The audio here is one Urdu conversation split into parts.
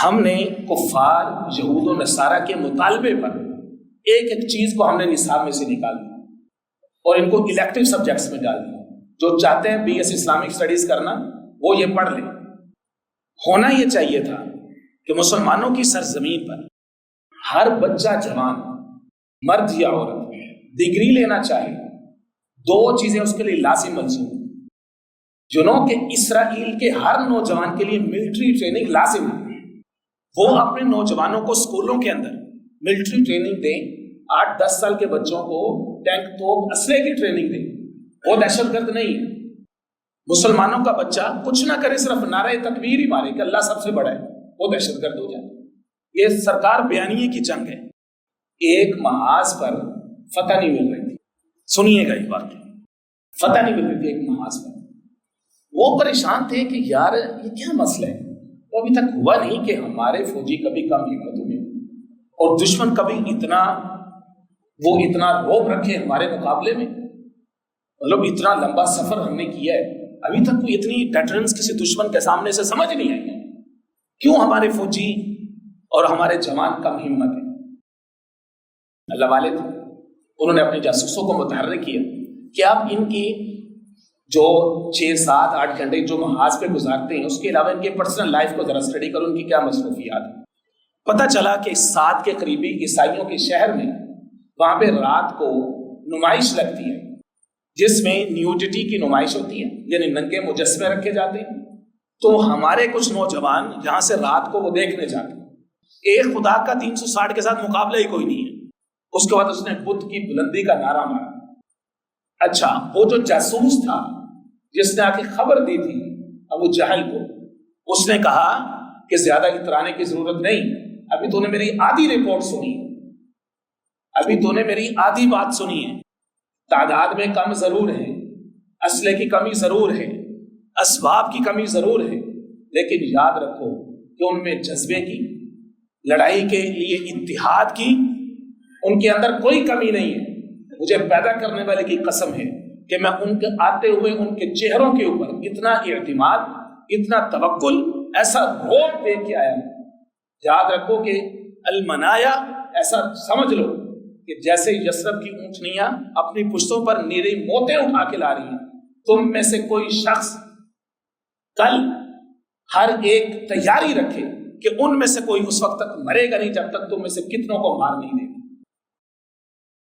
ہم نے کفار یہود و نصارہ کے مطالبے پر ایک ایک چیز کو ہم نے نصاب میں سے نکال دیا اور ان کو الیکٹو سبجیکٹس میں ڈال دیا. جو چاہتے ہیں BS اسلامک اسٹڈیز کرنا وہ یہ پڑھ لیں. ہونا یہ چاہیے تھا کہ مسلمانوں کی سرزمین پر ہر بچہ جوان مرد یا عورت ڈگری لینا چاہے, دو چیزیں اس کے لیے لازم ملزوم. کہ اسرائیل کے ہر نوجوان کے لیے ملٹری ٹریننگ لازم ہے. وہ اپنے نوجوانوں کو اسکولوں کے اندر ملٹری ٹریننگ دیں. 8-10 سال کے بچوں کو ٹینک توپ اسلحے کی ٹریننگ دیں. وہ دہشت گرد نہیں ہے. مسلمانوں کا بچہ کچھ نہ کرے, صرف نعرہ تکبیر ہی مارے کہ اللہ سب سے بڑا ہے, وہ دہشت گرد ہو جائے. یہ سرکار بیانیے کی جنگ ہے. ایک محاذ پر فتح نہیں مل رہی تھی. سنیے گا یہ بات, فتح نہیں مل رہی تھی ایک محاذ پر. وہ پریشان تھے کہ یار یہ کیا مسئلہ ہے. وہ ابھی تک ہوا نہیں کہ ہمارے فوجی کبھی کم ہمتوں میں اور دشمن کبھی اتنا روب رکھے ہمارے مقابلے میں. مطلب اتنا لمبا سفر ہم نے کیا ہے, ابھی تک کوئی اتنی ڈیٹرنس کسی دشمن کے سامنے سے سمجھ نہیں آئی ہے. کیوں ہمارے فوجی اور ہمارے جوان کم ہمت ہیں؟ اللہ والے تھے, انہوں نے اپنے جاسوسوں کو متحرک کیا کہ آپ ان کی جو 6-7-8 گھنٹے جو محاذ پہ گزارتے ہیں اس کے علاوہ ان کے پرسنل لائف کو ذرا اسٹڈی کرو, ان کی کیا مصروفیات ہیں. پتہ چلا کہ سعد کے قریبی عیسائیوں کے شہر میں وہاں پہ رات کو نمائش لگتی ہے جس میں نیوڈٹی کی نمائش ہوتی ہے, یعنی ننگے مجسمے رکھے جاتے ہیں. تو ہمارے کچھ نوجوان یہاں سے رات کو وہ دیکھنے جاتے ہیں. ایک خدا کا 360 کے ساتھ مقابلہ ہی کوئی نہیں ہے. اس کے بعد اس نے بدھ کی بلندی کا نعرہ مارا. اچھا, وہ جو جاسوس تھا جس نے آ کے خبر دی تھی ابو جہل کو, اس نے کہا کہ زیادہ اترانے کی ضرورت نہیں, ابھی تو نے میری آدھی رپورٹ سنی, ابھی تو نے میری آدھی بات سنی ہے. تعداد میں کم ضرور ہے, اسلحے کی کمی ضرور ہے, اسباب کی کمی ضرور ہے, لیکن یاد رکھو کہ ان میں جذبے کی, لڑائی کے لیے اتحاد کی, ان کے اندر کوئی کمی نہیں ہے. مجھے پیدا کرنے والے کی قسم ہے کہ میں ان کے آتے ہوئے ان کے چہروں کے اوپر اتنا اعتماد, اتنا توکل, ایسا روب دے کے آیا. یاد رکھو کہ المنایا, ایسا سمجھ لو کہ جیسے یثرب کی اونٹنیاں اپنی پشتوں پر نیری موتیں اٹھا کے لا رہی ہیں, تم میں سے کوئی شخص کل ہر ایک تیاری رکھے کہ ان میں سے کوئی اس وقت تک مرے گا نہیں جب تک تم میں سے کتنوں کو مار نہیں دے گا.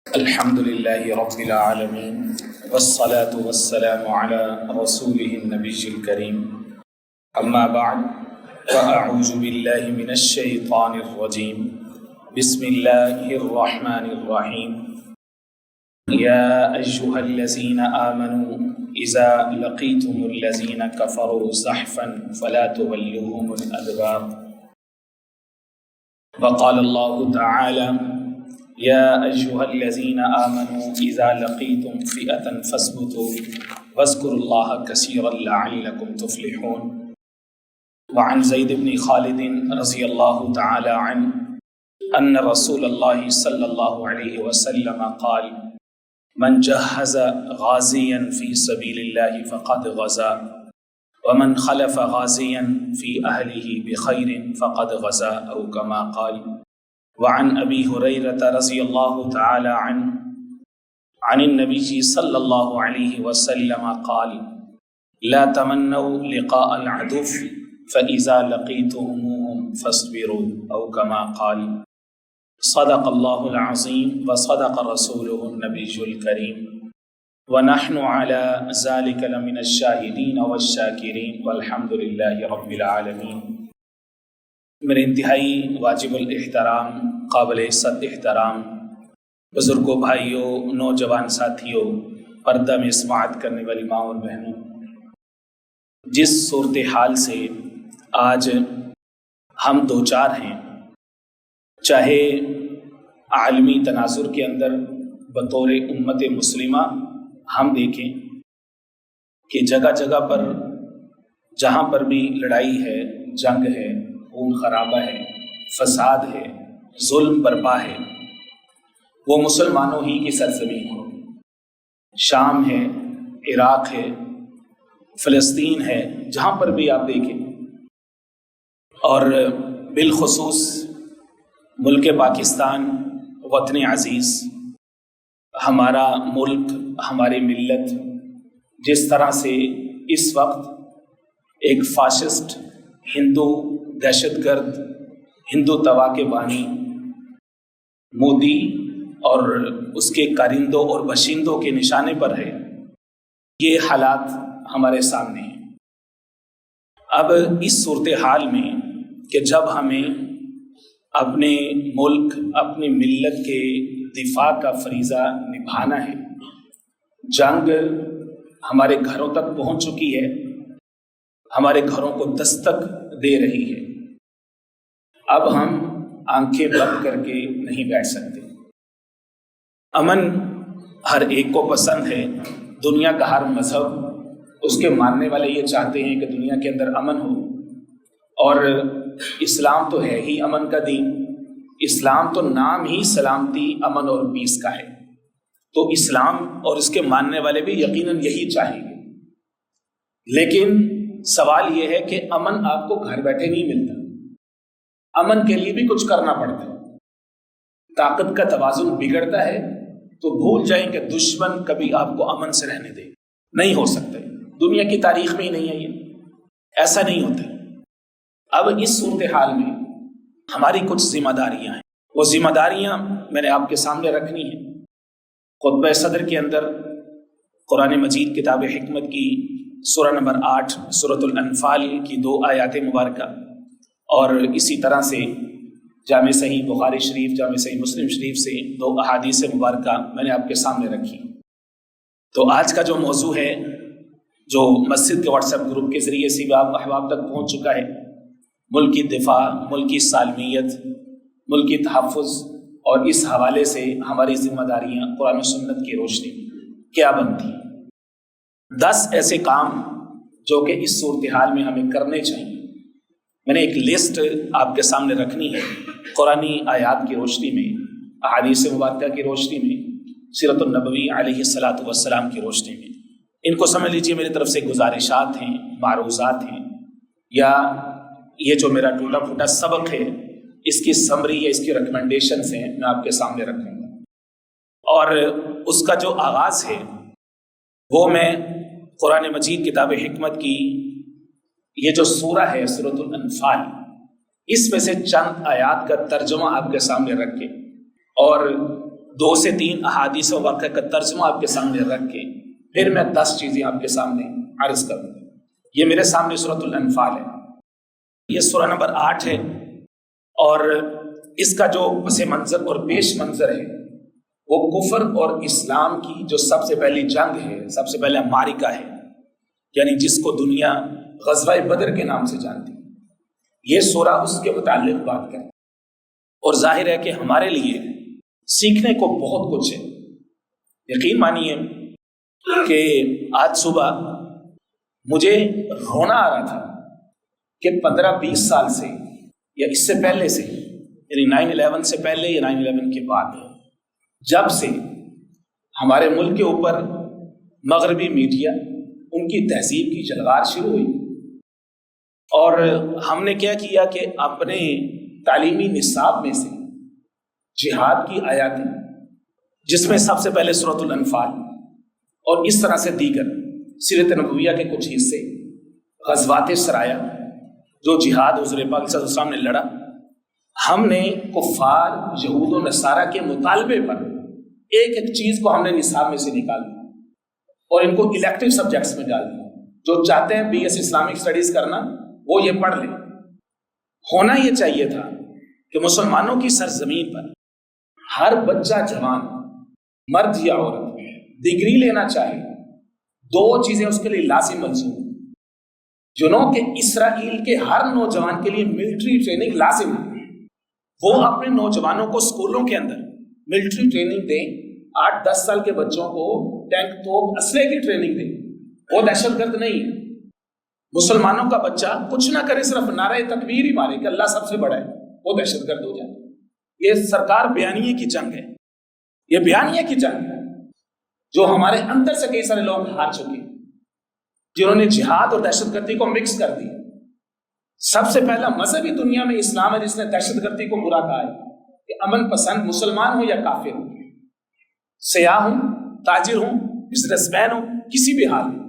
الحمدللہ رب العالمین والصلاة والسلام على رسوله النبی الکریم. اما بعد فاعوذ باللہ من الشیطان الرجیم. بسم اللہ الرحمن الرحیم. یا ایھا الذین آمنوا اذا لقیتم الذین کفروا زحفا فلا تولوهم الادبار. وقال اللہ تعالی یا ایھا الذین آمنوا اذا لقیتم فئة فاثبتوا واذکروا اللہ کثیرا لعلکم تفلحون. وعن زید بن خالد رضی اللہ تعالی عنہ ان رسول اللہ صلی اللہ علیہ وسلم قال من جہز غازیا فی سبیل اللہ فقد غزا ومن خلف غازیا فی اہلہ بخیر فقد غزا او کما قال. وعن ابی ہریرہ رضی اللہ تعالی عنہ عن النبی صلی اللہ علیہ وسلم قال لا تمنوا لقاء العدو فإذا لقيتموهم فاصبروا او کما قال. صدق اللہ العظیم وصدق رسولہ النبی الکریم ونحن على ذلك لمن الشاہدین والشاکرین والحمد للہ رب العالمین. میرے انتہائی واجب الاحترام, قابل عزت احترام بزرگوں, بھائیوں, نوجوان ساتھیوں, پردہ میں سماعت کرنے والی ماں اور بہنوں, جس صورتحال سے آج ہم دوچار ہیں, چاہے عالمی تناظر کے اندر بطور امت مسلمہ ہم دیکھیں کہ جگہ جگہ پر جہاں پر بھی لڑائی ہے, جنگ ہے, خون خرابہ ہے, فساد ہے, ظلم برپا ہے, وہ مسلمانوں ہی کی سرزمین ہے. شام ہے, عراق ہے, فلسطین ہے, جہاں پر بھی آپ دیکھیں. اور بالخصوص ملک پاکستان وطن عزیز، ہمارا ملک، ہماری ملت جس طرح سے اس وقت ایک فاشسٹ ہندو دہشت گرد ہندو توا کے بانی مودی اور اس کے کارندوں اور باشندوں کے نشانے پر ہے، یہ حالات ہمارے سامنے ہیں۔ اب اس صورتحال میں کہ جب ہمیں اپنے ملک، اپنی ملت کے دفاع کا فریضہ نبھانا ہے، جنگ ہمارے گھروں تک پہنچ چکی ہے، ہمارے گھروں کو دستک دے رہی ہے، اب ہم آنکھیں بند کر کے نہیں بیٹھ سکتے۔ امن ہر ایک کو پسند ہے، دنیا کا ہر مذہب، اس کے ماننے والے یہ چاہتے ہیں کہ دنیا کے اندر امن ہو، اور اسلام تو ہے ہی امن کا دین، اسلام تو نام ہی سلامتی، امن اور پیس کا ہے، تو اسلام اور اس کے ماننے والے بھی یقیناً یہی چاہیں گے۔ لیکن سوال یہ ہے کہ امن آپ کو گھر بیٹھے نہیں ملتا، امن کے لیے بھی کچھ کرنا پڑتا ہے۔ طاقت کا توازن بگڑتا ہے تو بھول جائیں کہ دشمن کبھی آپ کو امن سے رہنے دے، نہیں ہو سکتا، دنیا کی تاریخ میں ہی نہیں ہے، یہ ایسا نہیں ہوتا۔ اب اس صورتحال میں ہماری کچھ ذمہ داریاں ہیں، وہ ذمہ داریاں میں نے آپ کے سامنے رکھنی ہیں۔ خطبہ صدر کے اندر قرآن مجید کتاب حکمت کی سورہ نمبر 8 سورۃ الانفال کی 2 آیات مبارکہ، اور اسی طرح سے جامع صحیح بخاری شریف، جامع صحیح مسلم شریف سے 2 احادیث مبارکہ میں نے آپ کے سامنے رکھی۔ تو آج کا جو موضوع ہے، جو مسجد کے واٹس ایپ گروپ کے ذریعے سے بھی آپ احباب تک پہنچ چکا ہے، ملکی دفاع، ملکی سالمیت، ملکی تحفظ، اور اس حوالے سے ہماری ذمہ داریاں قرآن و سنت کی روشنی میں کیا بنتی ہیں۔ 10 ایسے کام جو کہ اس صورتحال میں ہمیں کرنے چاہیے، میں نے ایک لسٹ آپ کے سامنے رکھنی ہے، قرآنی آیات کی روشنی میں، احادیث مبارکہ کی روشنی میں، سیرت النبوی علیہ الصلاۃ والسلام کی روشنی میں۔ ان کو سمجھ لیجیے میری طرف سے گزارشات ہیں، معروضات ہیں، یا یہ جو میرا ٹوٹا پھوٹا سبق ہے، اس کی سمری یا اس کی ریکمنڈیشنز ہیں، میں آپ کے سامنے رکھوں گا۔ اور اس کا جو آغاز ہے وہ میں قرآن مجید کتاب حکمت کی یہ جو سورہ ہے سورۃ الانفال، اس میں سے چند آیات کا ترجمہ آپ کے سامنے رکھ کے، اور 2 سے 3 احادیث مبارکہ کا ترجمہ آپ کے سامنے رکھ کے، پھر میں 10 چیزیں آپ کے سامنے عرض کروں گا۔ یہ میرے سامنے سورۃ الانفال ہے، یہ سورہ نمبر 8 ہے، اور اس کا جو پس منظر اور پیش منظر ہے وہ کفر اور اسلام کی جو سب سے پہلی جنگ ہے، سب سے پہلا معرکہ ہے، یعنی جس کو دنیا غزوہ بدر کے نام سے جانتی ہے۔ یہ سورہ اس کے متعلق بات کرتا ہے، اور ظاہر ہے کہ ہمارے لیے سیکھنے کو بہت کچھ ہے۔ یقین مانیے کہ آج صبح مجھے رونا آ رہا تھا کہ 15-20 سال سے یا اس سے پہلے سے، یعنی 9/11 سے پہلے یا 9/11 کے بعد، جب سے ہمارے ملک کے اوپر مغربی میڈیا، ان کی تہذیب کی جلوار شروع ہوئی، اور ہم نے کیا کیا کہ اپنے تعلیمی نصاب میں سے جہاد کی آیاتیں، جس میں سب سے پہلے سورۃ الانفال اور اس طرح سے دیگر سیرت نبویہ کے کچھ حصے، غزوات سرایا، جو جہاد حضور پاک صلی اللہ علیہ وسلم نے لڑا، ہم نے کفار یہود و نصارہ کے مطالبے پر ایک ایک چیز کو ہم نے نصاب میں سے نکال دیا اور ان کو الیکٹو سبجیکٹس میں ڈال دیا۔ جو چاہتے ہیں BS اسلامک اسٹڈیز کرنا وہ یہ پڑھ لیں۔ ہونا یہ چاہیے تھا کہ مسلمانوں کی سرزمین پر ہر بچہ جوان، مرد یا عورت، ڈگری لینا چاہے، 2 چیزیں اس کے لیے لازم ملزوم، جنہوں کہ اسرائیل کے ہر نوجوان کے لیے ملٹری ٹریننگ لازم ہے، وہ اپنے نوجوانوں کو اسکولوں کے اندر ملٹری ٹریننگ دیں، 8-10 سال کے بچوں کو ٹینک توپ اسلحے کی ٹریننگ دیں۔ وہ دہشت گرد نہیں ہے۔ مسلمانوں کا بچہ کچھ نہ کرے، صرف نعرہ تکبیر ہی مارے کہ اللہ سب سے بڑا ہے، وہ دہشت گرد ہو جائے۔ یہ سرکار بیانیے کی جنگ ہے، یہ بیانیے کی جنگ ہے جو ہمارے اندر سے کئی سارے لوگ ہار چکے، جنہوں نے جہاد اور دہشت گردی کو مکس کر دیا۔ سب سے پہلا مذہبی دنیا میں اسلام ہے جس نے دہشت گردی کو برا کہا ہے کہ امن پسند مسلمان ہو یا کافر ہو، سیاح ہوں، تاجر ہوں، بزنس مین ہوں، کسی بھی حال میں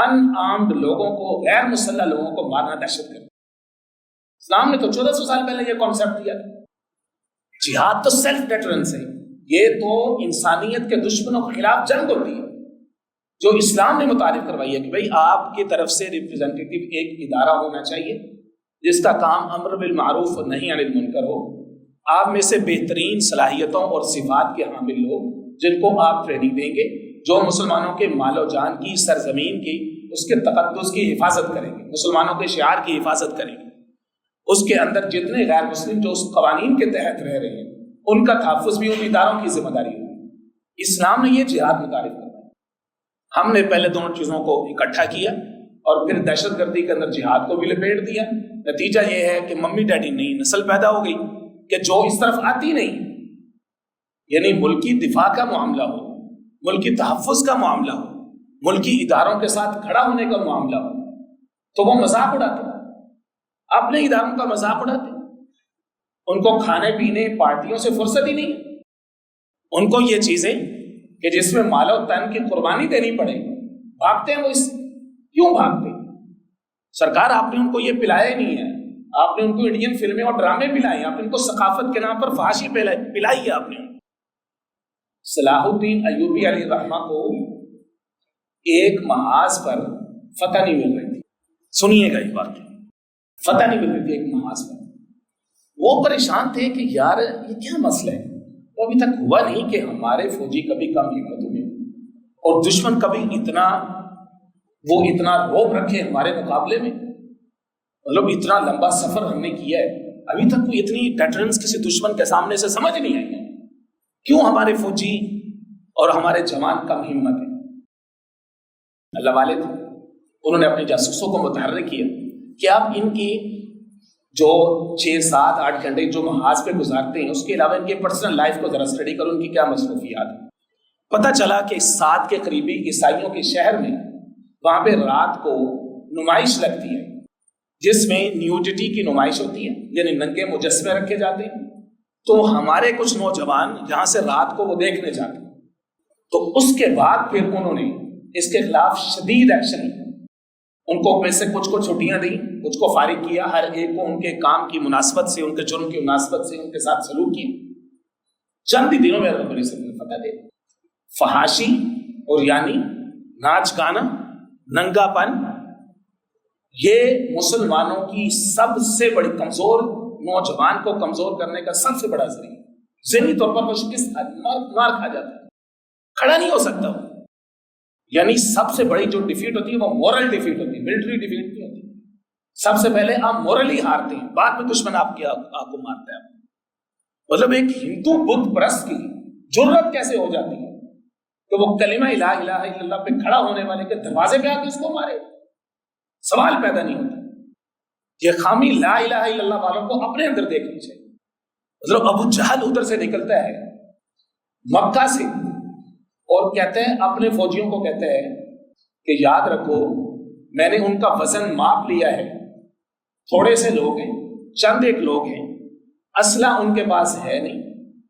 ان آرمڈ لوگوں کو، غیر مسلح لوگوں کو مارنا دہشت گردی۔ اسلام نے تو 1400 سال پہلے یہ کانسیپٹ دیا تھا۔ جہاد تو سیلف ڈیٹرنس ہے، یہ تو انسانیت کے دشمنوں کے خلاف جنگ ہوتی ہے جو اسلام نے متعارف کروائی ہے کہ بھئی آپ کی طرف سے ریپرزینٹیٹو ایک ادارہ ہونا چاہیے جس کا کام امر بالمعروف اور نہی عن المنکر ہو، آپ میں سے بہترین صلاحیتوں اور صفات کے حامل لوگ جن کو آپ ٹریننگ دیں گے، جو مسلمانوں کے مال و جان کی، سرزمین کی، اس کے تقدس کی حفاظت کریں گے، مسلمانوں کے شعار کی حفاظت کریں گے، اس کے اندر جتنے غیر مسلم جو اس قوانین کے تحت رہ رہے ہیں ان کا تحفظ بھی ان اداروں کی ذمہ داری ہوگی۔ اسلام نے یہ جہاد متعارف کروایا۔ ہم نے پہلے دونوں چیزوں کو اکٹھا کیا اور پھر دہشت گردی کے اندر جہاد کو بھی لپیٹ دیا۔ نتیجہ یہ ہے کہ ممی ڈیڈی نئی نسل پیدا ہو گئی کہ جو اس طرف آتی نہیں، یعنی ملکی دفاع کا معاملہ ہو، ملکی تحفظ کا معاملہ ہو، ملکی اداروں کے ساتھ کھڑا ہونے کا معاملہ ہو، تو وہ مذاق اڑاتے، اپنے اداروں کا مذاق اڑاتے۔ ان کو کھانے پینے پارٹیوں سے فرصت ہی نہیں ہے، ان کو یہ چیزیں کہ جس میں مال و تن کی قربانی دینی پڑے بھاگتے ہیں۔ وہ اس کیوں بھاگتے؟ سرکار آپ نے ان کو یہ پلایا ہی نہیں ہے، آپ نے ان کو انڈین فلمیں اور ڈرامے پلائے، آپ نے ان کو ثقافت کے نام پر فحاشی پلائی ہے آپ نے۔ صلاح الدین ایوبی علیہ الرحمہ کو ایک محاذ پر فتح نہیں مل رہی تھی، سنیے گا یہ بات، فتح نہیں مل رہی تھی ایک محاذ پر۔ وہ پریشان تھے کہ یار یہ کیا مسئلہ ہے، تو ابھی تک ہوا نہیں کہ ہمارے فوجی کبھی کم ہمت ہوئے اور دشمن کبھی اتنا روب رکھے ہمارے مقابلے میں، مطلب اتنا لمبا سفر ہم نے کیا ہے، ابھی تک کوئی اتنی ڈیٹرنس کسی دشمن کے سامنے سے سمجھ نہیں آئی ہے۔ کیوں ہمارے فوجی اور ہمارے جوان کم ہمت ہیں؟ اللہ والے تھے، انہوں نے اپنے جاسوسوں کو متحرک کیا کہ آپ ان کی جو 6 7 8 گھنٹے جو محاذ پہ گزارتے ہیں اس کے علاوہ ان کے پرسنل لائف کو ذرا اسٹڈی کرو، ان کی کیا مصروفیات ہیں۔ پتہ چلا کہ سعد کے قریبی عیسائیوں کے شہر میں وہاں پہ رات کو نمائش لگتی ہے جس میں نیوڈٹی کی نمائش ہوتی ہے، یعنی ننگے مجسمے رکھے جاتے ہیں۔ تو ہمارے کچھ نوجوان جہاں سے رات کو وہ دیکھنے جاتے ہیں، تو اس کے بعد پھر انہوں نے اس کے خلاف شدید ایکشن لیا، ان کو میں سے کچھ کو چھٹیاں دیں، کچھ کو فارغ کیا، ہر ایک کو ان کے کام کی مناسبت سے، ان کے جرم کی مناسبت سے ان کے ساتھ سلوک کیا۔ چند ہی دنوں میں رب العزت نے فتح دے، فحاشی اور یعنی ناچ گانا، ننگا پن، یہ مسلمانوں کی سب سے بڑی کمزور، نوجوان کو کمزور کرنے کا سب سے بڑا ذریعہ، ذہنی طور پر وہ شکست مار کھا جاتا ہے، کھڑا نہیں ہو سکتا وہ۔ یعنی سب سے بڑی جو ڈیفیٹ ہوتی ہے وہ مورل ڈیفیٹ ہوتی ہے، ملٹری ڈیفیٹ نہیں ہوتی۔ سب سے پہلے آپ مورلی ہارتے ہیں، بعد میں دشمن آپ کو مارتا ہے۔ مطلب ایک ہندو بدھ پرست کی جرت کیسے ہو جاتی ہے کہ وہ کلمہ لا الہ الا اللہ پہ کھڑا ہونے والے کے دروازے پہ آ کے اس کو مارے؟ سوال پیدا نہیں ہوتا۔ یہ خامی لا الہ الا اللہ والوں کو اپنے اندر دیکھنی چاہیے۔ مطلب ابو جہل ادھر سے نکلتا ہے مکہ سے اور کہتے ہیں اپنے فوجیوں کو کہتے ہیں کہ یاد رکھو میں نے ان کا وزن ماپ لیا ہے، تھوڑے سے لوگ ہیں، چند ایک لوگ ہیں، اسلحہ ان کے پاس ہے نہیں،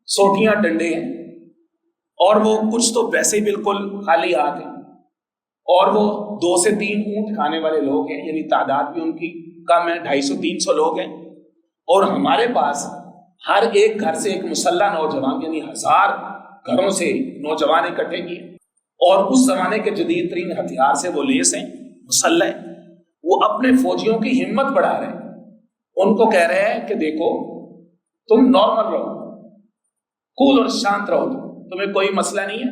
سوٹیاں ڈنڈے ہیں، اور وہ کچھ تو ویسے ہی بالکل خالی ہاتھ ہیں، اور وہ 2 سے 3 اونٹ کھانے والے لوگ ہیں، یعنی تعداد بھی ان کی کم ہے، 250 300 لوگ ہیں، اور ہمارے پاس ہر ایک گھر سے ایک مسلح نوجوان، یعنی 1000 گھروں سے نوجوان اکٹھے کیے، اور اس زمانے کے جدید ترین ہتھیار سے وہ لیس ہیں، مسلح ہیں۔ وہ اپنے فوجیوں کی ہمت بڑھا رہے ہیں، ان کو کہہ رہے ہیں کہ دیکھو تم نارمل رہو، کول اور شانت رہو، تمہیں کوئی مسئلہ نہیں ہے،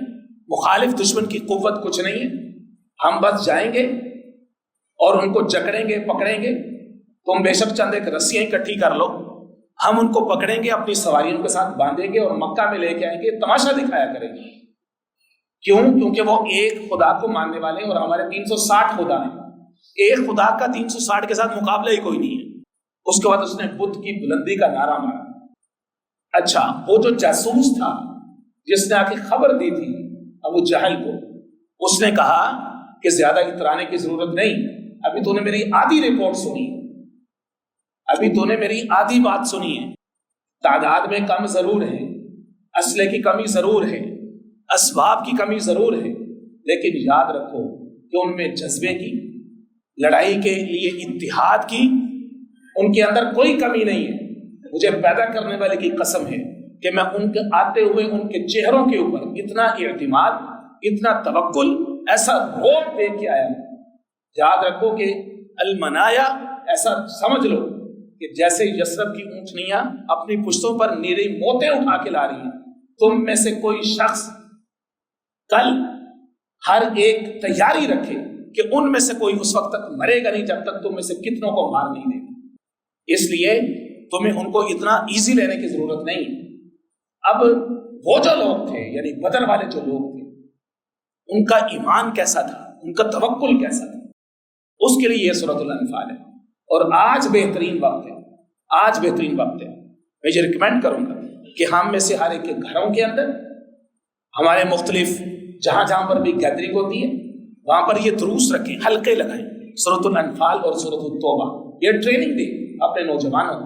مخالف دشمن کی قوت کچھ نہیں ہے، ہم بس جائیں گے اور ان کو جکڑیں گے، پکڑیں گے، تم بے شک چند ایک رسیاں اکٹھی کر لو، ہم ان کو پکڑیں گے، اپنی سواریوں کے ساتھ باندھیں گے اور مکہ میں لے کے آئیں گے، تماشا دکھایا کریں گے۔ کیوں؟ کیونکہ وہ ایک خدا کو ماننے والے ہیں اور ہمارے 360 خدا ہیں، ایک خدا کا 360 کے ساتھ مقابلہ ہی کوئی نہیں ہے۔ اس کے بعد اس نے بدھ کی بلندی کا نعرہ مارا۔ اچھا، وہ جو جاسوس تھا جس نے آ کے خبر دی تھی ابو جہل کو، اس نے کہا کہ زیادہ اترانے کی ضرورت نہیں، ابھی تو نے میری آدھی رپورٹ سنی، ابھی تو نے میری آدھی بات سنی ہے. تعداد میں کم ضرور ہے، اسلحے کی کمی ضرور ہے، اسباب کی کمی ضرور ہے، لیکن یاد رکھو کہ ان میں جذبے کی، لڑائی کے لیے اتحاد کی، ان کے اندر کوئی کمی نہیں ہے. مجھے پیدا کرنے والے کی قسم ہے کہ میں ان کے آتے ہوئے ان کے چہروں کے اوپر اتنا اعتماد، اتنا توکل، ایسا روب دیکھ کے آیا ہوں. یاد رکھو کہ المنایا، ایسا سمجھ لو کہ جیسے یثرب کی اونٹنیاں اپنی پشتوں پر نیری موتیں اٹھا کے لا رہی ہیں، تم میں سے کوئی شخص کل ہر ایک تیاری رکھے کہ ان میں سے کوئی اس وقت تک مرے گا نہیں جب تک تم میں سے کتنوں کو مار نہیں دے گا. اس لیے تمہیں ان کو اتنا ایزی لینے کی ضرورت نہیں. اب وہ جو لوگ تھے، یعنی بدر والے جو لوگ تھے، ان کا ایمان کیسا تھا، ان کا توکل کیسا تھا، اس کے لیے یہ سورۃ الانفال ہے. اور آج بہترین وقت ہے، آج بہترین وقت ہے. میں یہ ریکمینڈ کروں گا کہ ہم میں سے ہر ایک کے گھروں کے اندر، ہمارے مختلف جہاں جہاں پر بھی گیدرنگ ہوتی ہے، وہاں پر یہ دروس رکھیں، حلقے لگائیں سورۃ الانفال اور سورۃ التوبہ. یہ ٹریننگ دیں اپنے نوجوانوں کو.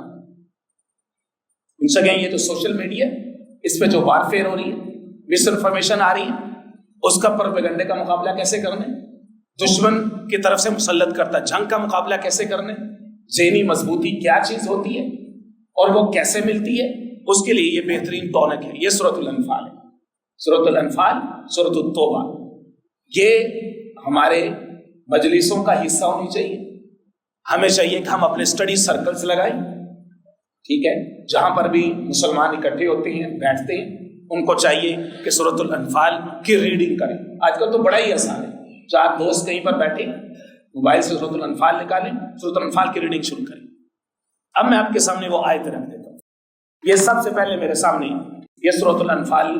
ان سے کہیں یہ تو سوشل میڈیا، اس پہ جو وارفیئر ہو رہی ہے، مس انفارمیشن آ رہی ہے، اس کا پروپیگنڈے کا مقابلہ کیسے کرنا ہے، دشمن کی طرف سے مسلط کرتا جنگ کا مقابلہ کیسے کرنا ہے، ذہنی مضبوطی کیا چیز ہوتی ہے اور وہ کیسے ملتی ہے، اس کے لیے یہ بہترین ٹونک ہے. یہ سورۃ الانفال ہے، سورۃ الانفال، سورۃ التوبہ. یہ ہمارے مجلسوں کا حصہ ہونی چاہیے. ہمیں چاہیے کہ ہم اپنے اسٹڈی سرکلز لگائیں، ٹھیک ہے، جہاں پر بھی مسلمان اکٹھے ہوتے ہیں، بیٹھتے ہیں، ان کو چاہیے کہ سورۃ الانفال کی ریڈنگ کریں. آج کل تو بڑا ہی آسان ہے، 4 دوست کہیں پر بیٹھے، موبائل سے سورۃ الانفال نکالیں، سورۃ الانفال کی ریڈنگ شروع کریں. اب میں آپ کے سامنے وہ آیت رکھ دیتا ہوں. یہ سب سے پہلے میرے سامنے یہ سورۃ الانفال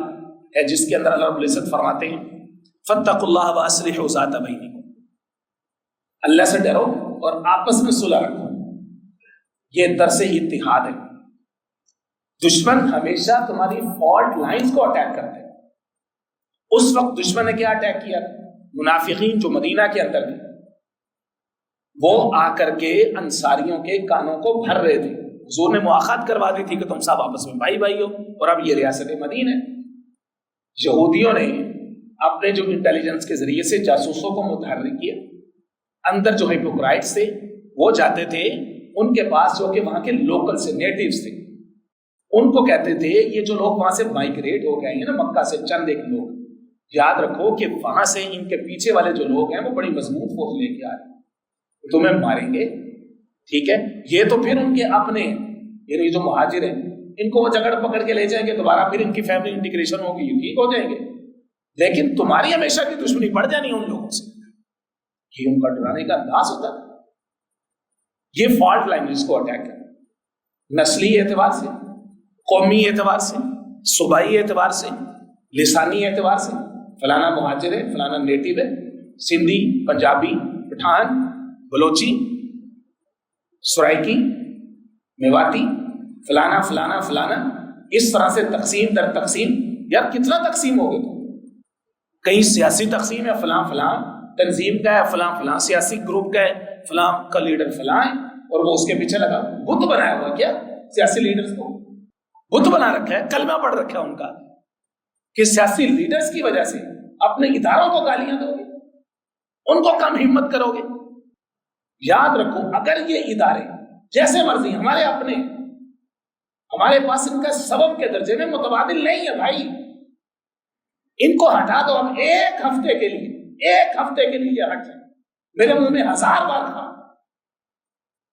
ہے، جس کے اندر اللہ رب العزت فرماتے ہیں فاتقوا اللہ واصلحوا ذات بینکم. اللہ سے ڈرو اور آپس میں صلح رکھو. یہ درس اتحاد ہے. دشمن ہمیشہ تمہاری فالٹ لائنز کو اٹیک کرتے ہیں. اس وقت دشمن نے کیا اٹیک کیا؟ منافقین جو مدینہ کے اندر تھے، وہ آ کر کے انصاریوں کے کانوں کو بھر رہے تھے. حضور نے مواخات کروا دی تھی کہ تم سب آپس میں بھائی بھائی ہو، اور اب یہ ریاست مدینہ ہے. یہودیوں نے اپنے جو انٹیلیجنس کے ذریعے سے جاسوسوں کو متحرک کیا. اندر جو ہیپوکرائٹس تھے وہ جاتے تھے ان کے پاس، جو کہ وہاں کے لوکل سے نیٹیوز تھے. ان کو کہتے تھے یہ جو لوگ وہاں سے مائگریٹ ہو گئے ہیں نا مکہ سے، چند ایک لوگ، یاد رکھو کہ وہاں سے ان کے پیچھے والے جو لوگ ہیں وہ بڑی مضبوط فوج لے کے آ رہے ہیں، تمہیں ماریں گے. ٹھیک ہے، یہ تو پھر ان کے اپنے، یعنی جو مہاجر ہیں، ان کو وہ جگڑ پکڑ کے لے جائیں گے، دوبارہ پھر ان کی فیملی انٹیگریشن ہوگی، یہ ٹھیک ہو جائیں گے. لیکن تمہاری ہمیشہ کی دشمنی بڑھ جانی ان لوگوں سے. یہ ان کا ڈرانے کا انداز ہوتا ہے. یہ فالٹ لائن جس کو اٹیک کرنا، نسلی اعتبار سے، قومی اعتبار سے، صوبائی اعتبار سے، لسانی اعتبار سے، فلانا مہاجر ہے، فلانا نیٹو ہے، سندھی، پنجابی، پٹھان، بلوچی، سرائکی، میواتی، فلانا فلانا فلانا، اس طرح سے تقسیم در تقسیم. یار کتنا تقسیم ہو گئے تم؟ کہیں سیاسی تقسیم ہے، فلاں فلاں تنظیم کا ہے، فلاں فلاں سیاسی گروپ کا ہے، فلاں کا لیڈر فلاں ہے، اور وہ اس کے پیچھے لگا. بت بنایا ہوا کیا سیاسی لیڈرز کو؟ بت بنا رکھا ہے، کلمہ پڑھ رکھا ہے ان کا، کہ سیاسی لیڈرز کی وجہ سے اپنے اداروں کو گالیاں دو گے، ان کو کم ہمت کرو گے. یاد رکھو اگر یہ ادارے جیسے مرضی ہمارے اپنے، ہمارے پاس ان کا سبب کے درجے میں متبادل نہیں ہے بھائی. ان کو ہٹا دو. ہم ایک ہفتے کے لیے یہ ہٹ جائیں. میرے منہ میں 1000 بار کہا،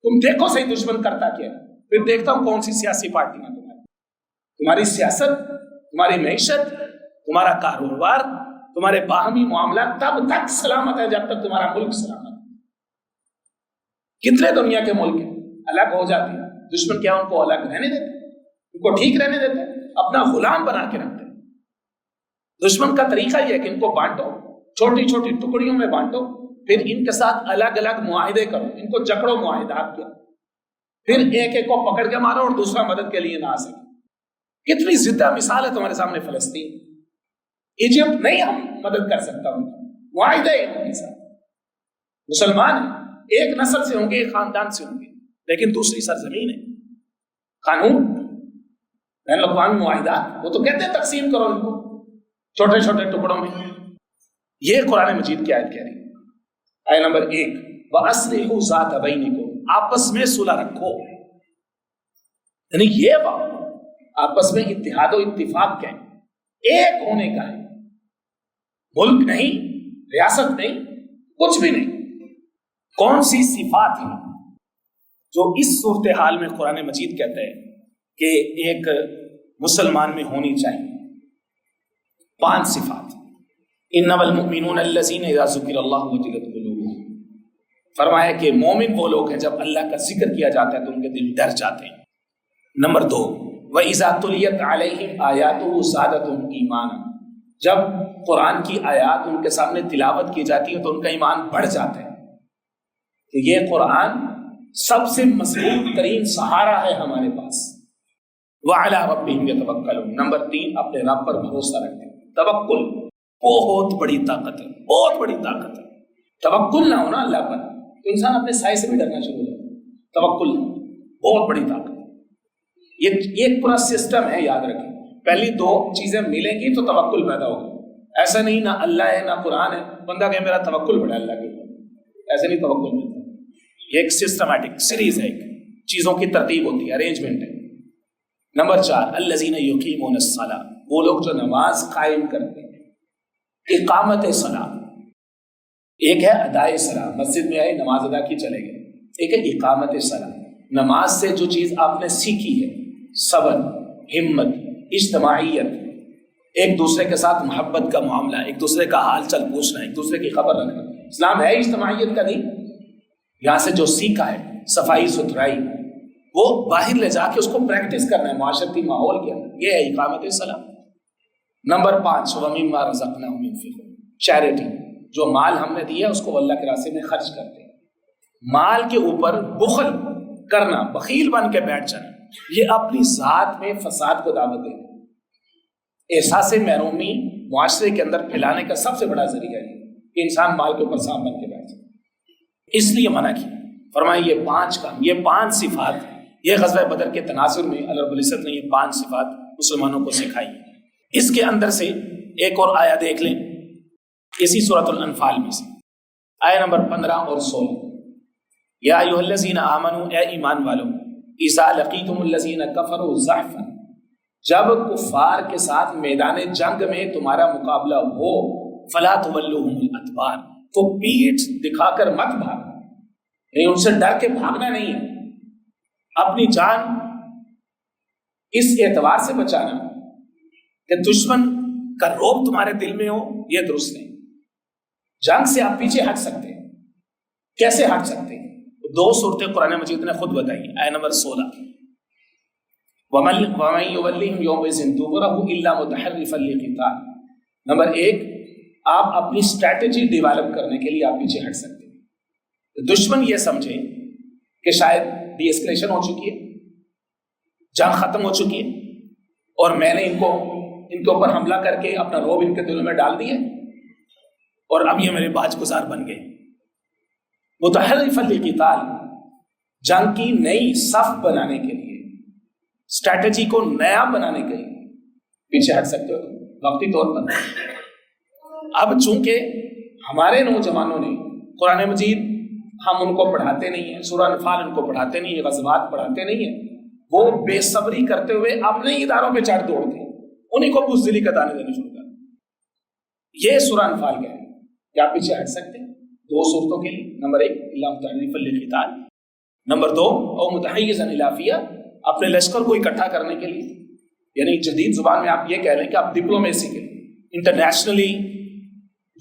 تم دیکھو صحیح دشمن کرتا کیا، پھر دیکھتا ہوں کون سی سیاسی پارٹی ہے تمہاری سیاست، تمہاری معیشت، تمہارا کاروبار، تمہارے باہمی معاملات تب تک سلامت ہے جب تک تمہارا ملک سلامت ہے. کتنے دنیا کے ملک ہیں الگ ہو جاتے ہیں، دشمن کیا ان کو الگ رہنے دیتے، ان کو ٹھیک رہنے دیتے، اپنا غلام بنا کے رکھتے. دشمن کا طریقہ یہ ہے کہ ان کو بانٹو، چھوٹی چھوٹی ٹکڑیوں میں بانٹو، پھر ان کے ساتھ الگ الگ معاہدے کرو، ان کو جکڑو معاہدات کیا، پھر ایک ایک کو پکڑ کے مارو اور دوسرا مدد کے لیے نہ آ سکے. کتنی زندہ مثال ہے تمہارے سامنے فلسطین. ایجپٹ نہیں ہم مدد کر سکتا ہوں، معاہدے ہیں ان کے ساتھ. مسلمان ایک نسل سے ہوں گے، ایک خاندان سے ہوں گے، لیکن دوسری سرزمین ہے. قانون بین الاقوامی معاہدات وہ تو کہتے ہیں تقسیم کرو ان کو چھوٹے چھوٹے ٹکڑوں میں. یہ قرآن مجید کی آیت کہہ رہی ہے. آیت نمبر 1 وَأَصْلِحُوا ذَاتَ بَيْنِكُمْ، آپس میں صلح رکھو. یعنی یہ آپس میں اتحاد و اتفاق کا ہے، ایک ہونے کا ہے، ملک نہیں، ریاست نہیں، کچھ بھی نہیں. کون سی صفات ہیں جو اس صورتحال میں قرآن مجید کہتا ہے کہ ایک مسلمان میں ہونی چاہیے؟ 5 صفات. انما المؤمنون الذین اذا ذکر اللہ وجلت قلوبهم، فرمایا کہ مومن وہ لوگ ہیں جب اللہ کا ذکر کیا جاتا ہے تو ان کے دل ڈر جاتے ہیں. نمبر 2 وَإِذَا تُلِيَتْ عَلَيْهِمْ آيَاتُهُ زَادَتْهُمْ ایمانا، جب قرآن کی آیات ان کے سامنے تلاوت کی جاتی ہے تو ان کا ایمان بڑھ جاتا ہے. کہ یہ قرآن سب سے مضبوط ترین سہارا ہے ہمارے پاس. وَعَلَىٰ رَبِّهِمْ يَتَوَكَّلُونَ، نمبر 3 اپنے رب پر بھروسہ رکھتے ہیں. توکل بہت بڑی طاقت ہے، بہت بڑی طاقت ہے. توکل نہ ہونا اللہ پر تو انسان اپنے سائے سے بھی ڈرنا شروع ہو جاتا ہے. توکل بہت بڑی طاقت ہے. یہ ایک پورا سسٹم ہے، یاد رکھیں. پہلی 2 چیزیں ملیں گی تو توکل پیدا ہوگا. ایسا نہیں نہ اللہ ہے نہ قرآن ہے، بندہ کہ میرا توکل بڑا اللہ کے اوپر، ایسے نہیں توکل ملتا. یہ ایک سسٹمیٹک سیریز ہے، ایک چیزوں کی ترتیب ہوتی ہے، ارینجمنٹ ہے. نمبر 4 الذین یقیمون الصلاۃ، وہ لوگ جو نماز قائم کرتے ہیں. اقامت صلاۃ ایک ہے ادائے صلاۃ، مسجد میں آئے نماز ادا کی چلے گئے. ایک ہے اقامت صلاۃ، نماز سے جو چیز آپ نے سیکھی ہے، صبر، ہمت، اجتماعیت، ایک دوسرے کے ساتھ محبت کا معاملہ، ایک دوسرے کا حال چال پوچھنا، ایک دوسرے کی خبر رکھنا. اسلام ہے اجتماعیت کا نہیں. یہاں سے جو سیکھا ہے صفائی ستھرائی، وہ باہر لے جا کے اس کو پریکٹس کرنا ہے معاشرتی ماحول کے اندر. یہ ہے اقامت صلاۃ. نمبر 5 وَمِمَّا رَزَقْنَاهُمْ يُنْفِقُونَ، چیریٹی، جو مال ہم نے دیا ہے اس کو اللہ کے راستے میں خرچ کرتے ہیں. مال کے اوپر بخل کرنا، بخیل بن کے بیٹھ جانا، یہ اپنی ذات میں فساد کو دعوت دینا، احساس محرومی معاشرے کے اندر پھیلانے کا سب سے بڑا ذریعہ ہے کہ انسان مال کے اوپر سانپ بن کے بیٹھ جائے. اس لیے منع کیا. فرمایا یہ 5 کام، یہ 5 صفات، یہ غزوہ بدر کے تناظر میں اللہ رب العزت نے یہ 5 صفات مسلمانوں کو سکھائی. اس کے اندر سے ایک اور آیا دیکھ لیں اسی سورۃ الانفال میں سے، آیا نمبر 15 اور 16. یا ایھا الذین آمنوا، اے ایمان والو، اذا لقیتم الذین کفروا زحفا، جب کفار کے ساتھ میدان جنگ میں تمہارا مقابلہ ہو، فلا تولوہم الادبار، تو پیٹھ دکھا کر مت بھاگ. نہیں، ان سے ڈر کے بھاگنا نہیں ہے، اپنی جان اس اعتبار سے بچانا کہ دشمن کا رعب تمہارے دل میں ہو، یہ درست نہیں. جنگ سے آپ پیچھے ہٹ سکتے ہیں. کیسے ہٹ سکتے ہیں؟ 2 صورتیں قرآن مجید نے خود بتائی. آیت نمبر 16 وَمَن يُوَلِّهِمْ يَوْمَئِذٍ دُبُرَهُ إِلَّا مُتَحَرِّفًا لِقِتَالٍ. نمبر 1 آپ اپنی اسٹریٹجی ڈیولپ کرنے کے لیے آپ پیچھے ہٹ سکتے ہیں. دشمن یہ سمجھے کہ شاید ڈی ایسکلیشن ہو چکی ہے، جنگ ختم ہو چکی ہے، اور میں نے ان کے اوپر حملہ کر کے اپنا رعب ان کے دلوں میں ڈال دیا اور اب یہ میرے باج گزار بن گئے. متحرفا للقتال، جنگ کی نئی صف بنانے کے لیے، اسٹریٹجی کو نیا بنانے کے لیے پیچھے ہٹ سکتے ہو وقتی طور پر. اب چونکہ ہمارے نوجوانوں نے قرآن مجید ہم ان کو پڑھاتے نہیں ہیں، سورہ انفال ان کو پڑھاتے نہیں ہیں، غزوات پڑھاتے نہیں ہیں، وہ بے صبری کرتے ہوئے اپنے اداروں پہ چڑھ دوڑتے ہیں، انہیں کو بزدلی کا دانے دینے شروع کر. یہ سورہ انفال کا ہے کہ آپ پیچھے ہٹ سکتے ہیں 2 صورتوں کے لیے. نمبر 1 الا متحرفا للقتال، نمبر 2 او متحیزا الی فیہ، اپنے لشکر کو اکٹھا کرنے کے لیے. یعنی جدید زبان میں آپ یہ کہہ رہے ہیں کہ آپ ڈپلومیسی کے لیے، انٹرنیشنلی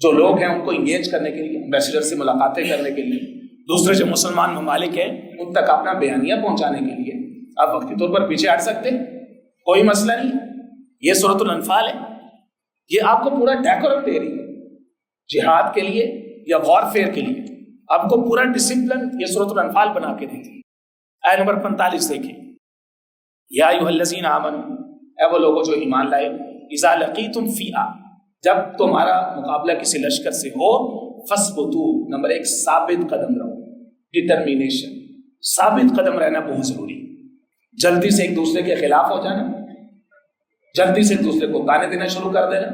جو لوگ ہیں ان کو انگیج کرنے کے لیے، ایمبیسڈر سے ملاقاتیں کرنے کے لیے، دوسرے جو مسلمان ممالک ہیں ان تک اپنا بیانیہ پہنچانے کے لیے آپ وقتی طور پر پیچھے ہٹ سکتے ہیں، کوئی مسئلہ نہیں. یہ سورۃ الانفال ہے، یہ آپ کو پورا ڈیکورم دے رہی ہے جہاد کے لیے یا وارفیئر کے لیے. آپ کو پورا ڈسپلن یہ سورۃ الانفال بنا کے دیتی ہے. آیت نمبر 45 دیکھیں. یا ایھا الذین آمنوا، اے وہ لوگوں جو ایمان لائے، اذا لقیتم فیہ، جب تمہارا مقابلہ کسی لشکر سے ہو، فثبتوا، نمبر 1 ثابت قدم رہو، ڈٹرمینیشن. ثابت قدم رہنا بہت ضروری ہے. جلدی سے ایک دوسرے کے خلاف ہو جانا، جلدی سے ایک دوسرے کو تانے دینا شروع کر دینا،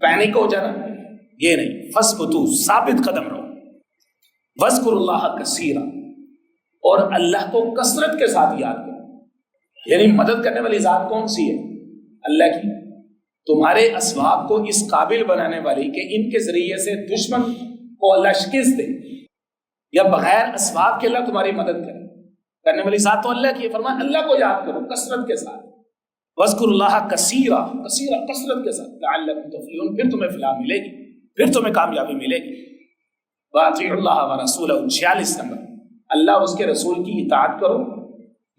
پینک ہو جانا، یہ نہیں. فثبتوا، ثابت قدم رہو. واذکروا اللہ کثیرا، اور اللہ کو کثرت کے ساتھ یاد کرو. یعنی مدد کرنے والی ذات کون سی ہے؟ اللہ کی. تمہارے اسباب کو اس قابل بنانے والی کہ ان کے ذریعے سے دشمن کو اللہ شکست دے، یا بغیر اسباب کے اللہ تمہاری مدد کرے، کرنے والی ذات تو اللہ کی ہے. فرمایا اللہ کو یاد کرو کثرت کے ساتھ. واذکروا اللہ کثیرا، کثیرا کثرت کے ساتھ، لعلکم تفلحون، پھر تمہیں فلاح ملے گی، پھر تمہیں کامیابی ملے گی. واطیعوا اللہ ورسولہ، 46 نمبر، اللہ اور اس کے رسول کی اطاعت کرو.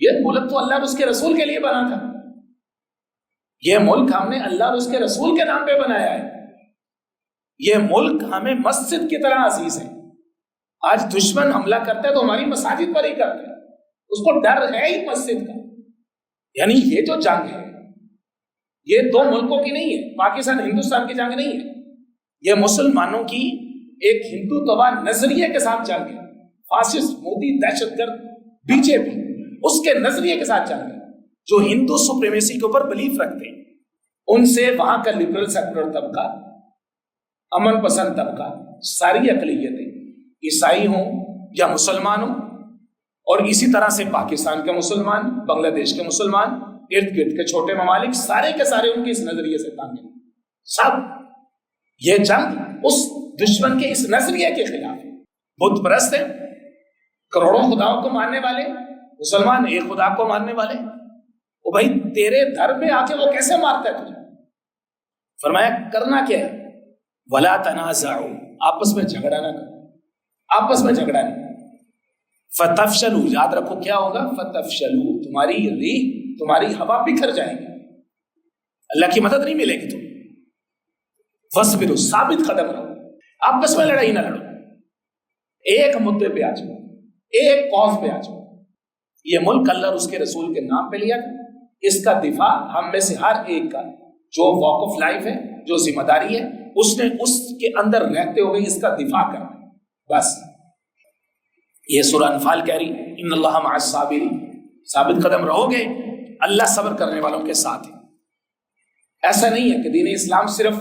یہ ملک تو اللہ اور اس کے رسول کے لیے بنا تھا. یہ ملک ہم نے اللہ اور اس کے رسول کے نام پہ بنایا ہے. یہ ملک ہمیں مسجد کی طرح عزیز ہے. آج دشمن حملہ کرتا ہے تو ہماری مساجد پر ہی کرتا ہے، اس کو ڈر ہے ہی مسجد کا. یعنی یہ جو جنگ ہے یہ دو ملکوں کی نہیں ہے، پاکستان ہندوستان کی جنگ نہیں ہے. یہ مسلمانوں کی ایک ہندوتوا نظریے کے ساتھ جنگ ہے. فاسسٹ، مودی، دہشت گرد، بی جے پی، اس کے نظریے کے ساتھ جنگ ہے. جو ہندو سپریمیسی کے اوپر بلیف رکھتے ہیں، ان سے وہاں کا لبرل سیکولر طبقہ، امن پسند طبقہ، ساری اقلیتیں، عیسائی ہوں یا مسلمان ہوں، اور اسی طرح سے پاکستان کے مسلمان، بنگلہ دیش کے مسلمان، ارد گرد کے چھوٹے ممالک، سارے کے سارے ان کے اس نظریے سے تانگ ہیں. سب یہ جنگ اس دشمن کے اس نظریے کے خلاف ہے. بت پرست ہیں، کروڑوں خداؤں کو ماننے والے، مسلمان ایک خدا کو ماننے والے. وہ بھائی تیرے گھر پہ آ کے وہ کیسے مارتا ہے تجھے؟ فرمایا کرنا کیا ہے؟ ولا تنازعوا، آپس میں جھگڑا نہ کرو، آپس میں جھگڑا نہیں. فتفشلوا، یاد رکھو کیا ہوگا؟ فتفشلوا، تمہاری ریح، تمہاری ہوا بکھر جائے گی، اللہ کی مدد نہیں ملے گی تمہیں. فاصبروا، ثابت قدم رہو، آپس میں لڑائی نہ لڑو، ایک مدعے پہ آ جاؤ، ایک کاز پہ آ جاؤ. یہ ملک اللہ اور اس کے رسول کے نام پہ لیا تھا. اس کا دفاع ہم میں سے ہر ایک کا جو واک آف لائف ہے، جو ذمہ داری ہے، اس نے اس کے اندر رہتے ہوئے اس کا دفاع کرنا. بس یہ سورہ انفال کہہ رہی ان اللہ مع الصابرین، ثابت قدم رہو گے، اللہ صبر کرنے والوں کے ساتھ ہے. ایسا نہیں ہے کہ دین اسلام صرف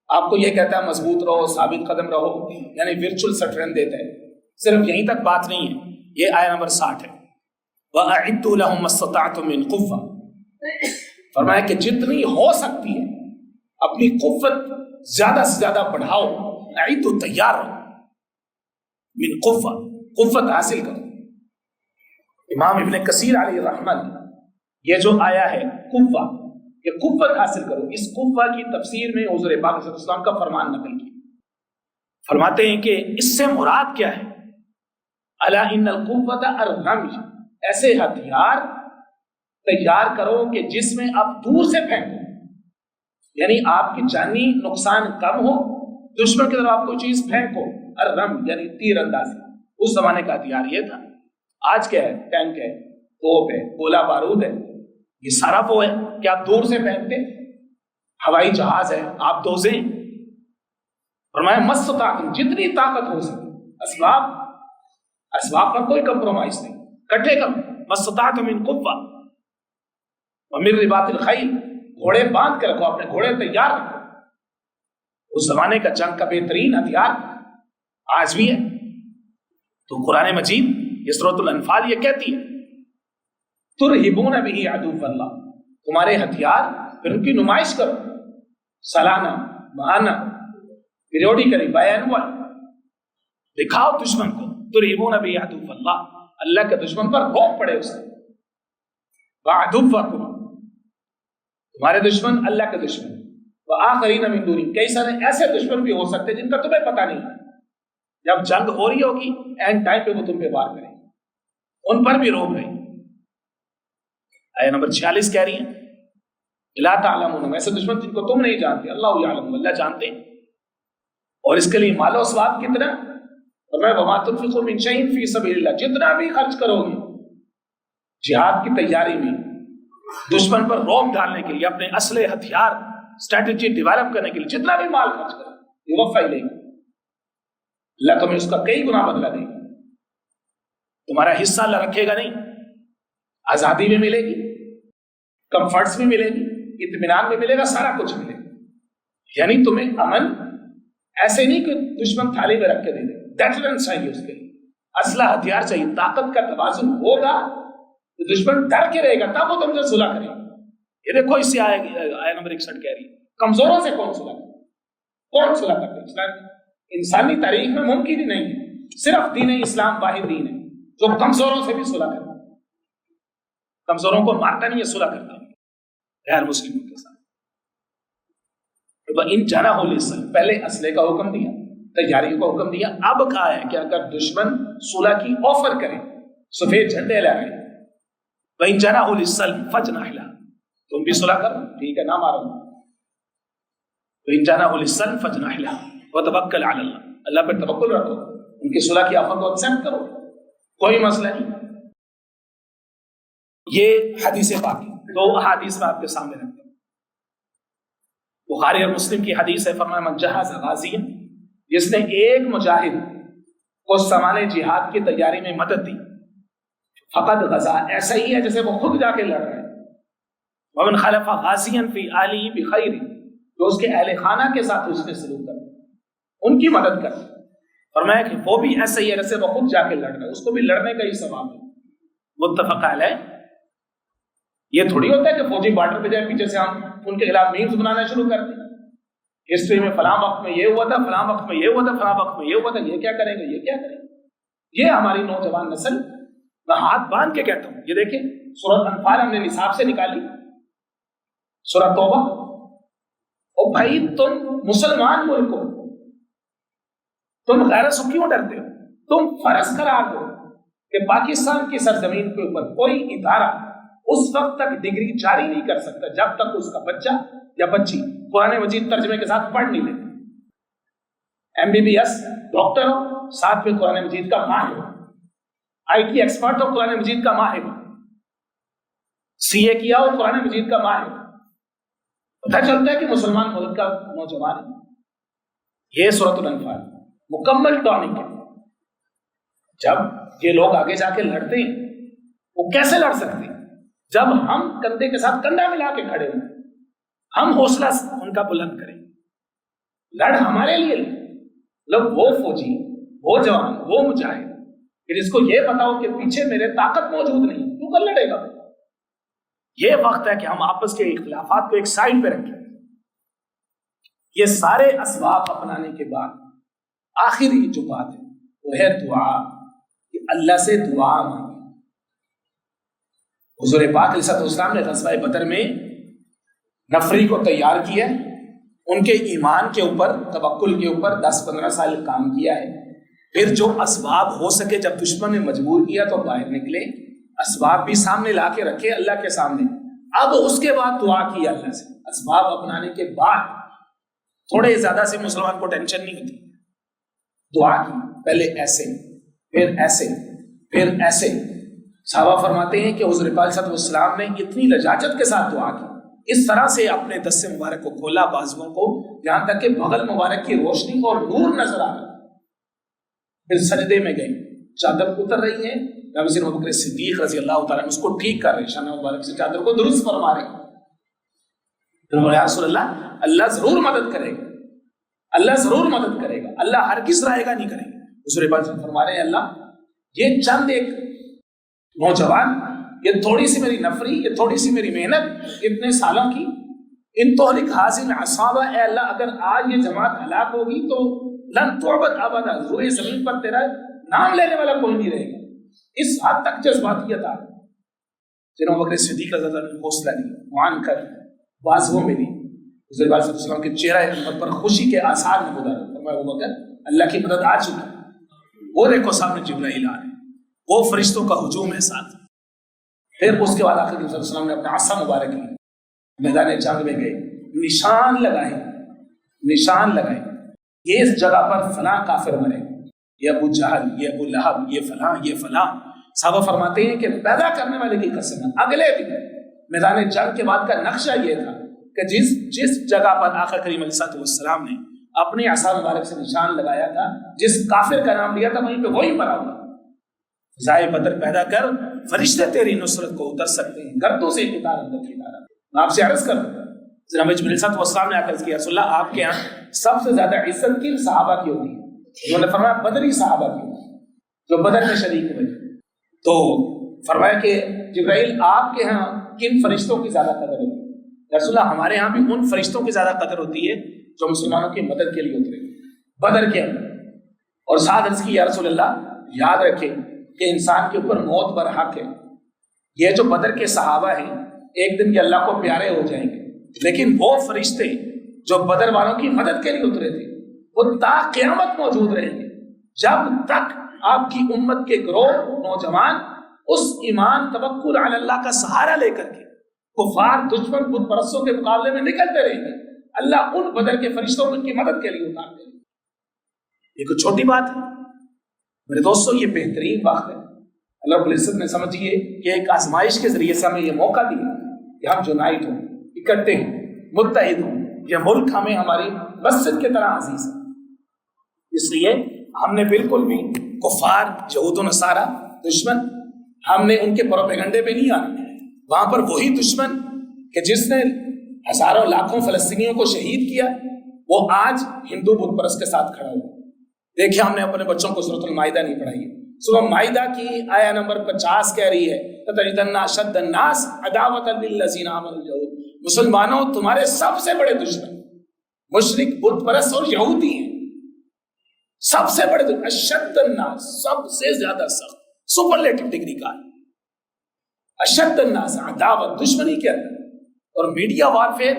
آپ کو یہ کہتا ہے مضبوط رہو، ثابت قدم رہو، یعنی ورچوئل سٹرینتھ دیتا ہے. صرف یہیں تک بات نہیں ہے. یہ آیت نمبر 60 ہے. وَأَعِدُّوا لَهُمْ مَا اسْتَطَعْتُم مِّن قُوَّةٍ، فرمایا کہ جتنی ہو سکتی ہے اپنی قوت زیادہ سے زیادہ بڑھاؤ. اعدوا، تیار رہو، من قوت حاصل کرو. امام ابن کثیر علیہ رحمت یہ جو آیا ہے قوہ، یہ قوت حاصل کرو، اس قوہ کی تفسیر میں حضور پاک صلی اللہ علیہ وسلم کا فرمان نقل کیا. فرماتے ہیں کہ اس سے مراد کیا ہے؟ الا ان القوۃ الرمی، ایسے ہتھیار تیار کرو کہ جس میں آپ دور سے پھینکو، یعنی آپ کی جانی نقصان کم ہو، دشمن کی طرف آپ کو چیز پھینکو. الرم یعنی تیر اندازی، اس زمانے کا ہتھیار یہ تھا. آج کیا ہے؟ ٹینک ہے، توپ ہے، گولہ بارود ہے، یہ سارا وہ ہے کہ آپ دور سے پھینکتے. ہوائی جہاز ہے، آپ دوزیں. فرمایا مستطاعتم، جتنی طاقت ہو سکے. اسباب پر کوئی کمپرومائز نہیں، کٹھے کم. مستطاعتم من قوہ ومن رباط الخیل، گھوڑے باندھ کے رکھو، اپنے گھوڑے تیار رکھو. اس زمانے کا جنگ کا بہترین ہتھیار آج بھی ہے. تو قرآن مجید یہ سورۃ الانفال یہ کہتی ہے ترہبون بہ عدو اللہ، تمہارے ہتھیار پھر ان کی نمائش کرو، سالانہ، ماہانہ، پیریوڈیکلی، بائی اینول، دکھاؤ دشمن کو. ترہبون بہ عدو اللہ، اللہ کے دشمن پر روک پڑے اس سے. وعدوکم، تمہارے دشمن اللہ کے دشمن. وآخرین من دونہم، کئی سارے ایسے دشمن بھی ہو سکتے جن کا تمہیں پتہ نہیں. جب جنگ ہو رہی ہوگی اینڈ ٹائم پہ وہ تم پہ وار کریں، ان پر بھی روک رہے. آیت نمبر 46 کہہ رہی ہیں لا تعلمون، ایسے دشمن جن کو تم نہیں جانتے، اللہ یعلم، اللہ جانتے ہیں. اور اس کے لیے مال و اسباب کتنا؟ فرمایا وما تنفقوا من شیء فی سبیل اللہ، جتنا بھی خرچ کرو گے جہاد کی تیاری میں، دشمن پر روک ڈالنے کے لیے، اپنے اسلحے، ہتھیار، اسٹریٹجی ڈیولپ کرنے کے لیے جتنا بھی مال خرچ کرو، یوفی الیکم، اللہ تمہیں اس کا کئی گنا بدلہ دے گا. تمہارا حصہ اللہ رکھے گا نہیں. آزادی بھی ملے گی, کمفرٹس بھی ملے گی, اطمینان بھی ملے گا, سارا کچھ ملے گا. یعنی تمہیں امن ایسے نہیں کہ دشمن تھالی میں رکھ کے دے دے, ڈیٹرنس چاہیے اس کے لیے, اسلحہ ہتھیار چاہیے, طاقت کا توازن ہوگا تو دشمن ڈر کے رہے گا, تب وہ تم سے صلح کرے گا. یہ دیکھو اس سے آیا نمبر 61 کہہ رہی ہے کمزوروں سے کون صلح کرے, کون صلح کرتے. انسانی تاریخ میں ممکن ہی نہیں ہے, صرف دین اسلام واحد دین ہے جو کمزوروں سے بھی صلح کرتا ہے, کمزوروں کو مارتا نہیں ہے, صلح کرتا ہے غیر مسلموں کے ساتھ. ان جانا ہو للسلم, پہلے اسلحے کا حکم دیا, تیاری کا حکم دیا, اب کہا ہے کہ اگر دشمن صلح کی آفر کرے, سفید جھنڈے لہرائیں, وَإِن جَنَحُوا لِلسَّلْمِ فَاجْنَحْ لَهُ, تم بھی صلح کرو, ٹھیک ہے, نہ مارو. وَإِن جَنَحُوا لِلسَّلْمِ فَاجْنَحْ لَهُ وَتَوَكَّلْ عَلَى اللَّهِ, اللہ پر توکل رکھو, ان کی صلح کی آفر کو ایکسپٹ کرو, کوئی مسئلہ نہیں. یہ حدیث پاک ہے, دو احادیث میں آپ کے سامنے رکھتے ہیں. بخاری اور مسلم کی حدیث ہے, فرمایا من جہز غازیا, جس نے ایک مجاہد کو سامان جہاد کی تیاری میں مدد دی, فقد غزا, ایسا ہی ہے جیسے وہ خود جا کے لڑ رہے ہیں. ومن خلف غازیا فی اہلہ بخیر, جو اس کے اہل خانہ کے ساتھ اس نے سلوک کر ان کی مدد کر. فرمایا کہ وہ بھی ایسا ہی ہے جیسے وہ خود جا کے لڑ رہے ہیں, اس کو بھی لڑنے کا ہی ثواب ہے. متفق علیہ. یہ تھوڑی ہوتا ہے کہ فوجی بارڈر پہ جائے, پیچھے سے ہم ان کے خلاف میمز بنانا شروع کر دیں, ہسٹری میں فلاں وقت میں یہ ہوا تھا, فلاں وقت میں یہ ہوا تھا, فلاں وقت میں یہ ہوا تھا, یہ کیا کریں گے, یہ کیا کریں گے. یہ ہماری نوجوان نسل, میں ہاتھ باندھ کے کہتا ہوں, یہ دیکھیں سورۃ انفال ہم نے نصاب سے نکالی, سورۃ توبہ. او بھائی تم مسلمان ملک ہو, تم غیرت سے کیوں ڈرتے ہو؟ تم فرض قرار دو کہ پاکستان کی سرزمین کے اوپر کوئی ادارہ اس وقت تک ڈگری جاری نہیں کر سکتا جب تک اس کا بچہ یا بچی قرآن مجید ترجمے کے ساتھ پڑھ نہیں لیتے. MBBS ڈاکٹر ہو, ساتھ میں قرآن مجید کا ماہر ہو, IT ایکسپرٹ ہو, قرآن مجید کا ماہر ہو, CA کیا ہو, قرآن مجید کا ماہر ہو, پتہ چلتا ہے کہ مسلمان ملک کا نوجوان ہے. یہ سورۃ الانفال مکمل ٹانک ہے. جب یہ لوگ آگے جا کے لڑتے ہیں, وہ کیسے لڑ سکتے ہیں؟ جب ہم کندھے کے ساتھ کندھا ملا کے کھڑے ہوں, ہم حوصلہ ان کا بلند کریں. لڑ ہمارے لیے مطلب وہ فوجی, وہ جوان, وہ مجاہد کہ جس کو یہ پتا ہو کہ پیچھے میرے طاقت موجود نہیں, تو کل لڑے گا. یہ وقت ہے کہ ہم آپس کے اختلافات کو ایک سائڈ پہ رکھیں. یہ سارے اسباب اپنانے کے بعد آخری جو بات ہے وہ ہے دعا, کہ اللہ سے دعا مانگیں. حضور پاک علیہ السلام نے غزوہ بدر میں نفری کو تیار کیا ہے, ان کے ایمان کے اوپر, توکل کے اوپر 10-15 سال کام کیا ہے. پھر جو اسباب ہو سکے جب دشمن نے مجبور کیا تو باہر نکلے, اسباب بھی سامنے لا کے رکھے اللہ کے سامنے. اب اس کے بعد دعا کی اللہ سے. اسباب اپنانے کے بعد تھوڑے زیادہ سے مسلمان کو ٹینشن نہیں ہوتی. دعا کی, پہلے ایسے, پھر ایسے, پھر ایسے. صحابہ فرماتے ہیں کہ حضور پاک صلی اللہ علیہ وسلم نے اتنی لجاجت کے ساتھ دعا کی, اس طرح سے اپنے دست مبارک کو کھولا, بازوؤں کو, یہاں تک کہ بغل مبارک کی روشنی اور نور نظر آ رہا. پھر سجدے میں گئے, چادر اتر رہی ہے, نبی ابوبکر صدیق رضی اللہ تعالیٰ اس کو ٹھیک کر رہے, شانہ مبارک سے چادر کو درست فرما رہے. یا رسول اللہ, اللہ ضرور مدد کرے گا, اللہ ضرور مدد کرے گا, اللہ ہرگز رائے گا نہیں کرے گا. حضور پاک فرما رہے ہیں اللہ یہ چند ایک نوجوان, یہ تھوڑی سی میری نفری, یہ تھوڑی سی میری محنت اتنے سالوں کی, ان تہلک حاصل عصابہ, اے اللہ اگر آج یہ جماعت ہلاک ہوگی تو لن تعبد ابدا, روئے زمین پر تیرا نام لینے والا کوئی نہیں رہے گا. اس حد تک جذباتیت آ گئی. جنہوں بکر صدیق رضی اللہ عنہ نے حوصلہ دی, مان کر بازوؤں میں دی. حضور پاک صلی اللہ علیہ وسلم کے چہرہ انور پر خوشی کے آثار میں گزارے. فرمایا ابو بکر اللہ کی مدد آ چکی, وہ دیکھو سامنے جبرائیل آ رہے, وہ فرشتوں کا ہجوم ہے ساتھ. پھر اس کے بعد آخر صلی اللہ علیہ وسلم نے اپنا عصا مبارک لی, میدان جنگ میں گئے, نشان لگائے, نشان لگائے, یہ اس جگہ پر فلاں کافر مرے, یہ ابو جہل, یہ ابو لہب, یہ فلاں, یہ فلاں. صحابہ فرماتے ہیں کہ پیدا کرنے والے کی قسم, اگلے دن میدان جنگ کے بعد کا نقشہ یہ تھا کہ جس جگہ پر آقا کریم علیہ السلام نے اپنے عصا مبارک سے نشان لگایا تھا, جس کافر کا نام لیا تھا, وہیں پہ وہی مرا ہوا. فضائے بدر پیدا کر، فرشتے تیری نصرت کو اتر سکتے ہیں، گردوں سے قطار اندر قطار۔ میں آپ سے عرض کروں، جناب جبریل صاحب والسلام نے آ کر کیا رسول اللہ آپ کے یہاں سب سے زیادہ عزت کن صحابہ کی ہوگی؟ انہوں نے فرمایا بدری صحابہ کی ہوگی جو بدر میں شریک ہوئے۔ تو فرمایا کہ جبرائیل آپ کے ہاں کن فرشتوں کی زیادہ قدر ہوتی ہے؟ رسول اللہ ہمارے ہاں بھی ان فرشتوں کی زیادہ قدر ہوتی ہے جو مسلمانوں کی مدد کے لیے اترے بدر کے اندر۔ اور ساتھ عرض کی یا رسول اللہ یاد رکھیں کہ انسان کے اوپر موت برحق ہے۔ یہ جو بدر کے صحابہ ہیں ایک دن یہ اللہ کو پیارے ہو جائیں گے، لیکن وہ فرشتے جو بدر والوں کی مدد کے لیے اترے تھے وہ تا قیامت موجود رہیں گے، جب تک آپ کی امت کے گروہ نوجوان اس ایمان توکل علی اللہ کا سہارا لے کر کے کفار دشمن بت پرستوں کے مقابلے میں نکلتے رہیں گے، اللہ ان بدر کے فرشتوں کو ان کی مدد کے لیے اتارتے ہیں۔ یہ کوئی چھوٹی بات ہے میرے دوستوں، یہ بہترین وقت ہے۔ اللہ رب العزت نے سمجھیے کہ ایک آزمائش کے ذریعے سے ہمیں یہ موقع دیا کہ ہم یونائٹ ہوں، اکٹھے ہوں، متحد ہوں۔ یہ ملک ہمیں ہماری مسجد کی طرح عزیز ہے، اس لیے ہم نے بالکل بھی کفار یہود و نصارہ دشمن ہم نے ان کے پروپیگنڈے پہ نہیں آنا۔ وہاں پر وہی دشمن کہ جس نے ہزاروں لاکھوں فلسطینیوں کو شہید کیا وہ آج ہندو بت پرست کے ساتھ کھڑا ہوا۔ دیکھیں ہم نے اپنے بچوں کو سورۃ المائدہ نہیں پڑھائی ہے، سورۃ مائدہ کی آیا نمبر 50 کہہ رہی ہے تَتَجِدَنَّ أَشَدَّ النَّاسِ عَدَاوَةً لِلَّذِينَ آمَنُوا الْيَهُودُ، مسلمانوں تمہارے سب سے بڑے دشمن مشرک بت پرست اور یہودی ہیں، سب سے بڑے دشمن، اشد الناس سب سے زیادہ سخت، سپرلیٹو ڈگری کا ہے اشد الناس عداوت دشمنی کے اندر۔ اور میڈیا وارفیئر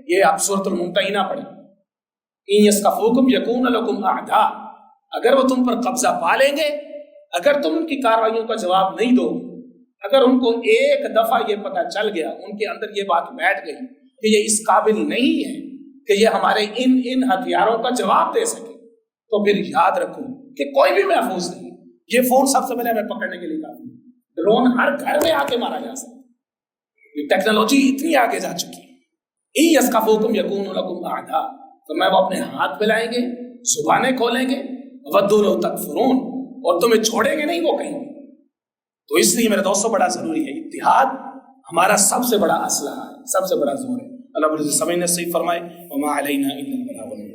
یہ آپ سورۃ الممتحنہ پڑھیں، ان یثقفوکم یکون لکم اعداء، اگر وہ تم پر قبضہ پا لیں گے، اگر تم ان کی کارروائیوں کا جواب نہیں دو، اگر ان کو ایک دفعہ یہ پتہ چل گیا، ان کے اندر یہ بات بیٹھ گئی کہ یہ اس قابل نہیں ہے کہ یہ ہمارے ان ہتھیاروں کا جواب دے سکے، تو پھر یاد رکھو کہ کوئی بھی محفوظ نہیں۔ یہ فون سب سے پہلے ہمیں پکڑنے کے لیے کافی ہے، ڈرون ہر گھر میں آ کے مارا جا سکتا ہے، یہ ٹیکنالوجی اتنی آگے جا چکی ہے۔ ان یثقفوکم یکون لکم اعداء، تو میں وہ اپنے ہاتھ پھیلائیں گے، زبانیں کھولیں گے، ودوا لو تکفرون، اور تمہیں چھوڑیں گے نہیں وہ کہیں گے۔ تو اس لیے میرے دوستوں بڑا ضروری ہے، اتحاد ہمارا سب سے بڑا اسلحہ ہے، سب سے بڑا زور ہے۔ اللہ تعالیٰ سمجھنے صحیح فرمائے، وما علینا الا